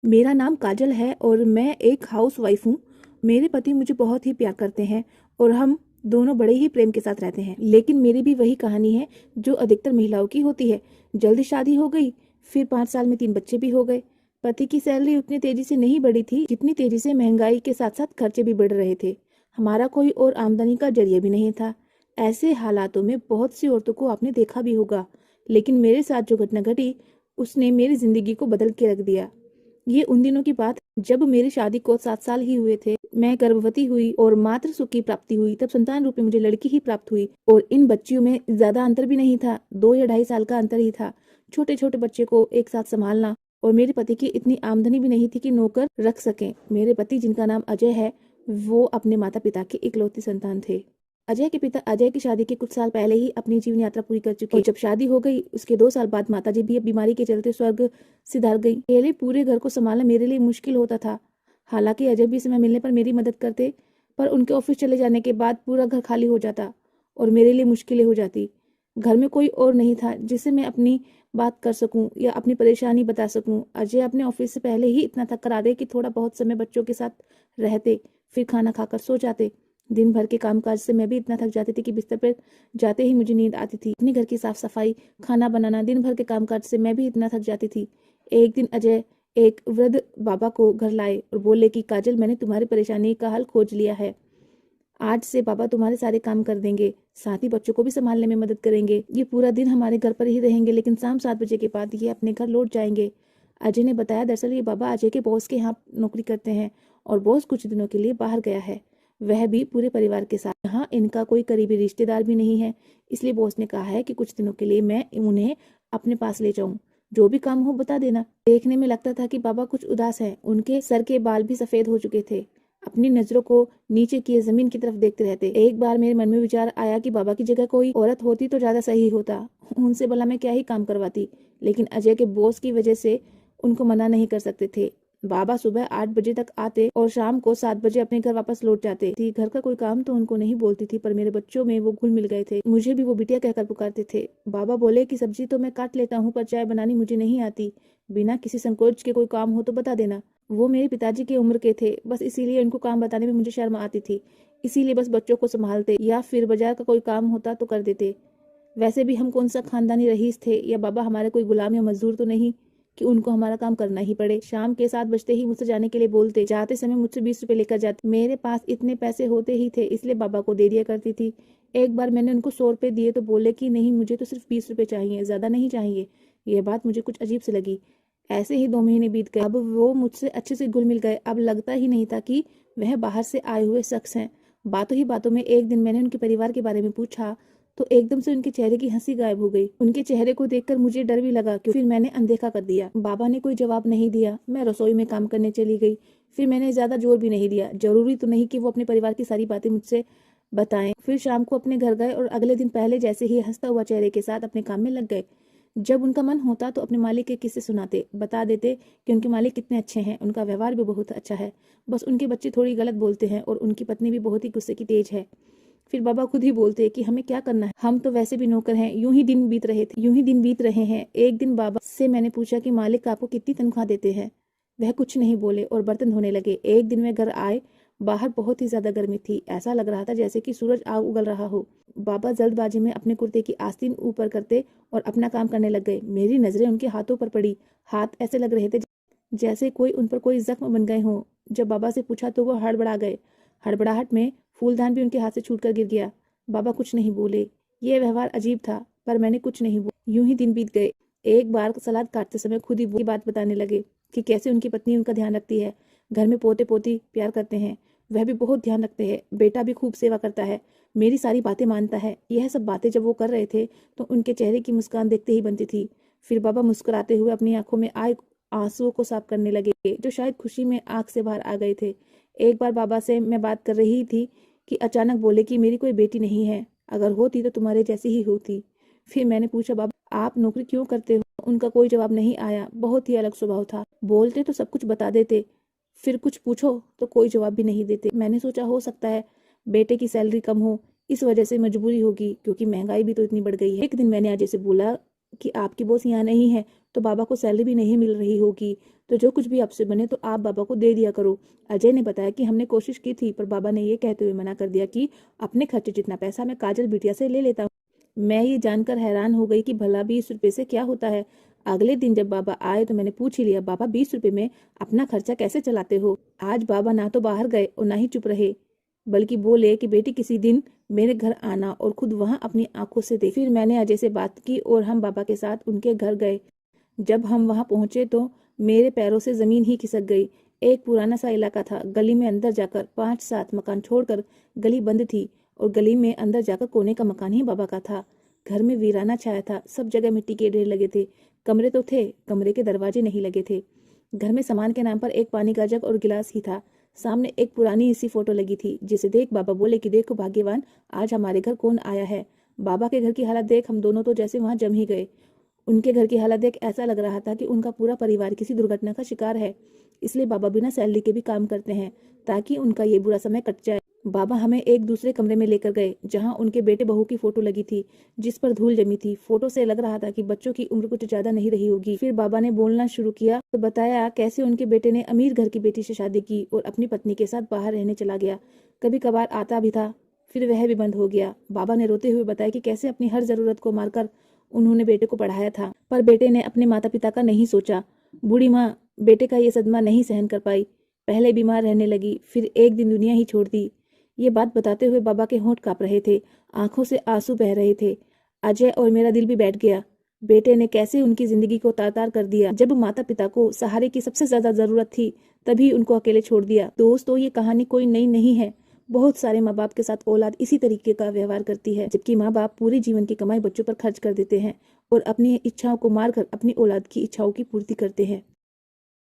मेरा नाम काजल है और मैं एक हाउसवाइफ हूँ। मेरे पति मुझे बहुत ही प्यार करते हैं और हम दोनों बड़े ही प्रेम के साथ रहते हैं। लेकिन मेरी भी वही कहानी है जो अधिकतर महिलाओं की होती है। जल्दी शादी हो गई, फिर 5 साल में 3 बच्चे भी हो गए। पति की सैलरी उतनी तेजी से नहीं बढ़ी थी जितनी तेजी से महंगाई के साथ साथ खर्चे भी बढ़ रहे थे। हमारा कोई और आमदनी का जरिया भी नहीं था। ऐसे हालातों में बहुत सी औरतों को आपने देखा भी होगा, लेकिन मेरे साथ जो घटना घटी उसने मेरी जिंदगी को बदल के रख दिया। ये उन दिनों की बात जब मेरी शादी को 7 साल ही हुए थे। मैं गर्भवती हुई और मातृ सुख की प्राप्ति हुई। तब संतान रूप में मुझे लड़की ही प्राप्त हुई और इन बच्चियों में ज्यादा अंतर भी नहीं था, 2 या 2.5 साल का अंतर ही था। छोटे छोटे बच्चे को एक साथ संभालना, और मेरे पति की इतनी आमदनी भी नहीं थी कि नौकर रख सकें। मेरे पति, जिनका नाम अजय है, वो अपने माता पिता के इकलौते संतान थे। अजय के पिता अजय की शादी के कुछ साल पहले ही अपनी जीवन यात्रा पूरी कर चुके और जब शादी हो गई उसके 2 साल बाद माताजी भी बीमारी के चलते स्वर्ग सिधार गई। अकेले पूरे घर को संभालना मेरे लिए मुश्किल होता था। हालांकि अजय भी समय मिलने पर मेरी मदद करते, पर उनके ऑफिस चले जाने के बाद पूरा घर खाली हो जाता और मेरे लिए मुश्किलें हो जाती। घर में कोई और नहीं था जिससे मैं अपनी बात कर सकूं या अपनी परेशानी बता सकूं। अजय अपने ऑफिस से पहले ही इतना थक कर आते कि थोड़ा बहुत समय बच्चों के साथ रहते, फिर खाना खाकर सो जाते। दिन भर के कामकाज से मैं भी इतना थक जाती थी कि बिस्तर पर जाते ही मुझे नींद आती थी। अपने घर की साफ सफाई, खाना बनाना, दिन भर के कामकाज से मैं भी इतना थक जाती थी। एक दिन अजय एक वृद्ध बाबा को घर लाए और बोले कि काजल, मैंने तुम्हारी परेशानी का हल खोज लिया है। आज से बाबा तुम्हारे सारे काम कर देंगे, साथ ही बच्चों को भी संभालने में मदद करेंगे। ये पूरा दिन हमारे घर पर ही रहेंगे, लेकिन शाम 7 बजे के बाद ये अपने घर लौट जाएंगे। अजय ने बताया, दरअसल ये बाबा अजय के बॉस के यहाँ नौकरी करते हैं और बॉस कुछ दिनों के लिए बाहर गया है, वह भी पूरे परिवार के साथ। यहाँ इनका कोई करीबी रिश्तेदार भी नहीं है, इसलिए बॉस ने कहा है कि कुछ दिनों के लिए मैं उन्हें अपने पास ले जाऊं। जो भी काम हो बता देना। देखने में लगता था कि बाबा कुछ उदास हैं। उनके सर के बाल भी सफेद हो चुके थे। अपनी नजरों को नीचे किए जमीन की तरफ देखते रहते। एक बार मेरे मन में विचार आया कि बाबा की जगह कोई औरत होती तो ज्यादा सही होता। उनसे भला मैं क्या ही काम करवाती, लेकिन अजय के बॉस की वजह से उनको मना नहीं कर सकते थे। बाबा सुबह 8 बजे तक आते और शाम को 7 बजे अपने घर वापस लौट जाते थी। घर का कोई काम तो उनको नहीं बोलती थी, पर मेरे बच्चों में वो घुल मिल गए थे। मुझे भी वो बिटिया कहकर पुकारते थे। बाबा बोले कि सब्जी तो मैं काट लेता हूँ, पर चाय बनानी मुझे नहीं आती। बिना किसी संकोच के कोई काम हो तो बता देना। वो मेरे पिताजी की उम्र के थे, बस इसीलिए उनको काम बताने में मुझे शर्म आती थी। इसीलिए बस बच्चों को संभालते या फिर बाजार का कोई काम होता तो कर देते। वैसे भी हम कौन सा खानदानी रईस थे, या बाबा हमारे कोई गुलाम या मजदूर तो नहीं कि उनको हमारा काम करना ही पड़े। शाम के 7 बजते ही मुझसे जाने के लिए बोलते। जाते समय मुझसे 20 रुपए लेकर जाते। मेरे पास इतने पैसे होते ही थे, इसलिए बाबा को दे दिया करती थी। एक बार मैंने उनको 100 रुपए दिए तो बोले कि नहीं, मुझे तो सिर्फ 20 रुपए चाहिए, ज्यादा नहीं चाहिए। यह बात मुझे कुछ अजीब सी लगी। ऐसे ही 2 महीने बीत गए। अब वो मुझसे अच्छे से घुल मिल गए। अब लगता ही नहीं था कि वह बाहर से आए हुए शख्स हैं। बातों ही बातों में एक दिन मैंने उनके परिवार के बारे में पूछा तो एकदम से उनके चेहरे की हंसी गायब हो गई। उनके चेहरे को देखकर मुझे डर भी लगा, फिर मैंने अनदेखा कर दिया। बाबा ने कोई जवाब नहीं दिया। मैं रसोई में काम करने चली गई। फिर मैंने ज्यादा जोर भी नहीं दिया। जरूरी तो नहीं कि वो अपने परिवार की सारी बातें मुझसे बताएं। फिर शाम को अपने घर गए और अगले दिन पहले जैसे ही हंसता हुआ चेहरे के साथ अपने काम में लग गए। जब उनका मन होता तो अपने मालिक के किस्से सुनाते, बता देते कि उनके मालिक कितने अच्छे हैं, उनका व्यवहार भी बहुत अच्छा है, बस उनके बच्चे थोड़ी गलत बोलते हैं और उनकी पत्नी भी बहुत ही गुस्से की तेज है। फिर बाबा खुद ही बोलते कि हमें क्या करना है, हम तो वैसे भी नौकर हैं। यूं ही दिन बीत रहे हैं। एक दिन बाबा से मैंने पूछा कि मालिक आपको कितनी तनख्वाह देते हैं। वह कुछ नहीं बोले और बर्तन धोने लगे। एक दिन वे घर आए। बाहर बहुत ही ज्यादा गर्मी थी। ऐसा लग रहा था जैसे कि सूरज आग उगल रहा हो। बाबा जल्दबाजी में अपने कुर्ते की आस्तीन ऊपर करते और अपना काम करने लग गए। मेरी नजरें उनके हाथों पर पड़ी। हाथ ऐसे लग रहे थे जैसे कोई उन पर कोई जख्म बन गए हों। जब बाबा से पूछा तो वो हड़बड़ा गए। हड़बड़ाहट में फूलदान भी उनके हाथ से छूटकर गिर गया। बाबा कुछ नहीं बोले। यह व्यवहार अजीब था, पर मैंने कुछ नहीं बोला। यूं ही दिन बीत गए। एक बार सलाद काटते समय खुद ही वो बात बताने लगे कि कैसे उनकी पत्नी उनका ध्यान रखती है। घर में पोते पोती प्यार करते हैं, वह भी बहुत ध्यान रखते हैं। बेटा भी खूब सेवा करता है, मेरी सारी बातें मानता है। यह सब बातें जब वो कर रहे थे तो उनके चेहरे की मुस्कान देखते ही बनती थी। फिर बाबा मुस्कुराते हुए अपनी आंखों में आए आंसुओं को साफ करने लगे, जो शायद खुशी में आंख से बाहर आ गए थे। एक बार बाबा से मैं बात कर रही थी कि अचानक बोले कि मेरी कोई बेटी नहीं है, अगर होती तो तुम्हारे जैसी ही होती। फिर मैंने पूछा, बाबा आप नौकरी क्यों करते हो? उनका कोई जवाब नहीं आया। बहुत ही अलग स्वभाव था। बोलते तो सब कुछ बता देते, फिर कुछ पूछो तो कोई जवाब भी नहीं देते। मैंने सोचा हो सकता है बेटे की सैलरी कम हो, इस वजह से मजबूरी होगी, क्योंकि महंगाई भी तो इतनी बढ़ गई है। एक दिन मैंने अजय से बोला कि आपकी बॉस यहाँ नहीं है तो बाबा को सैलरी भी नहीं मिल रही होगी, तो जो कुछ भी आपसे बने तो आप बाबा को दे दिया करो। अजय ने बताया कि हमने कोशिश की थी, पर बाबा ने ये कहते हुए मना कर दिया कि अपने खर्चे जितना पैसा मैं काजल बिटिया से ले लेता हूँ। मैं ये जानकर हैरान हो गई कि भला 20 रुपए से क्या होता है। अगले दिन जब बाबा आए तो मैंने पूछ ही लिया, बाबा 20 रुपए में अपना खर्चा कैसे चलाते हो? आज बाबा ना तो बाहर गए और ना ही चुप रहे, बल्कि बोले कि बेटी किसी दिन मेरे घर आना और खुद वहां अपनी आंखों से देख। फिर मैंने अजय से बात की और हम बाबा के साथ उनके घर गए। जब हम वहां पहुंचे तो मेरे पैरों से जमीन ही खिसक गई। एक पुराना सा इलाका था। गली में अंदर जाकर 5-7 मकान छोड़कर गली बंद थी और गली में अंदर जाकर कोने का मकान ही बाबा का था। घर में वीराना छाया था। सब जगह मिट्टी के ढेर लगे थे। कमरे तो थे, कमरे के दरवाजे नहीं लगे थे। घर में सामान के नाम पर एक पानी का जग और गिलास ही था। सामने एक पुरानी सी फोटो लगी थी, जिसे देख बाबा बोले कि देखो भाग्यवान, आज हमारे घर कौन आया है। बाबा के घर की हालत देख हम दोनों तो जैसे वहां जम ही गए। उनके घर की हालत देख ऐसा लग रहा था कि उनका पूरा परिवार किसी दुर्घटना का शिकार है। इसलिए बाबा बिना सैलरी के भी काम करते हैं ताकि उनका ये बुरा समय कट जाए। बाबा हमें एक दूसरे कमरे में लेकर गए, जहां उनके बेटे बहू की फोटो लगी थी, जिस पर धूल जमी थी। फोटो से लग रहा था कि बच्चों की उम्र कुछ ज्यादा नहीं रही होगी। फिर बाबा ने बोलना शुरू किया तो बताया कैसे उनके बेटे ने अमीर घर की बेटी से शादी की और अपनी पत्नी के साथ बाहर रहने चला गया। कभी कभार आता भी था, फिर वह भी बंद हो गया। बाबा ने रोते हुए बताया कि कैसे अपनी हर जरूरत को मारकर उन्होंने बेटे को पढ़ाया था, पर बेटे ने अपने माता पिता का नहीं सोचा। बूढ़ी माँ बेटे का ये सदमा नहीं सहन कर पाई, पहले बीमार रहने लगी, फिर एक दिन दुनिया ही छोड़ दी। ये बात बताते हुए बाबा के होंठ कांप रहे थे, आंखों से आंसू बह रहे थे। अजय और मेरा दिल भी बैठ गया। बेटे ने कैसे उनकी जिंदगी को तार-तार कर दिया। जब माता पिता को सहारे की सबसे ज्यादा जरूरत थी, तभी उनको अकेले छोड़ दिया। दोस्तों, ये कहानी कोई नई नहीं है। बहुत सारे माँ बाप के साथ औलाद इसी तरीके का व्यवहार करती है, जबकि माँ बाप पूरे जीवन की कमाई बच्चों पर खर्च कर देते हैं और अपनी इच्छाओं को मारकर अपनी औलाद की इच्छाओं की पूर्ति करते हैं।